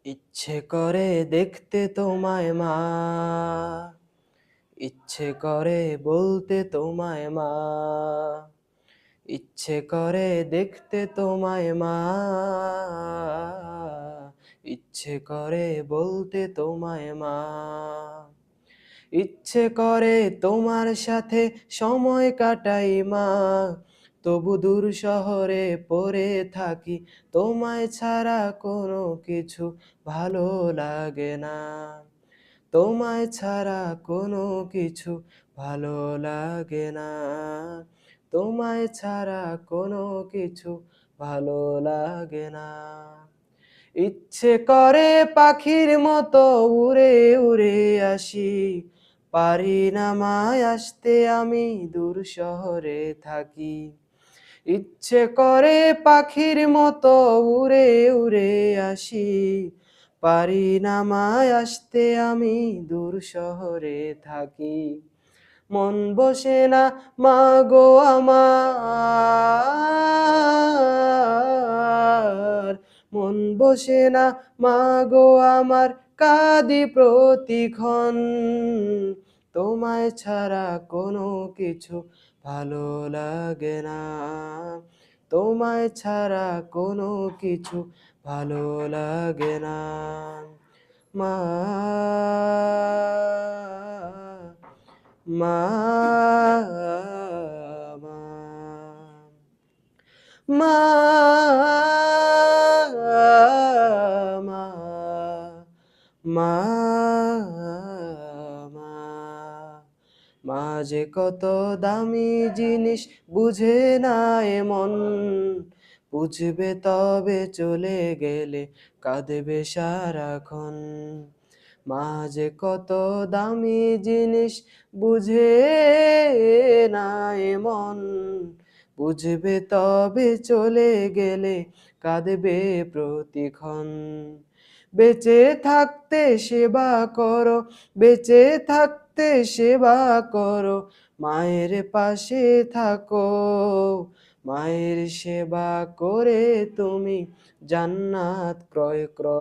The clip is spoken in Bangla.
ইচ্ছে করে দেখতে তোমায় মা, ইচ্ছে করে বলতে তোমায় মা, ইচ্ছে করে দেখতে তোমায় মা, ইচ্ছে করে বলতে তোমায় মা। ইচ্ছে করে তোমার সাথে সময় কাটাই মা, তবু দূর শহরে পড়ে থাকি, তোমায় ছাড়া কোনো কিছু ভালো লাগে না, তোমায় ছাড়া কোনো কিছু ভালো লাগে না, তোমায় ছাড়া কোনো কিছু ভালো লাগে না। ইচ্ছে করে পাখির মতো উড়ে উড়ে আসি, পারি না মায় আসতে আমি দূর শহরে থাকি। ইচ্ছে করে পাখির মতো উড়ে উড়ে আসি, পারি না মায় আসতে আমি দূর শহরে থাকি। মন বসে না মাগো আমার, মন বসে না মাগো আমার, কাঁদি প্রতিক্ষণ, তোমায় ছাড়া কোনো কিছু ভালো লাগে না, তোমায় ছাড়া কোনো কিছু ভালো লাগে না। মা, মা, মা, মা, মা, মা, মা, মা যে কত দামি জিনিস বুঝে না এমন, বুঝবে তবে চলে গেলে কাঁদবে সারাক্ষণ। মা যে কত দামি জিনিস বুঝে না এমন, বুঝবে তবে চলে গেলে কাঁদবে প্রতিক্ষণ। বেঁচে থাকতে সেবা করো, বেঁচে থাকতে সেবা করো, মায়ের পাশে থাকো, মায়ের সেবা করে তুমি জান্নাত ক্রয় করো।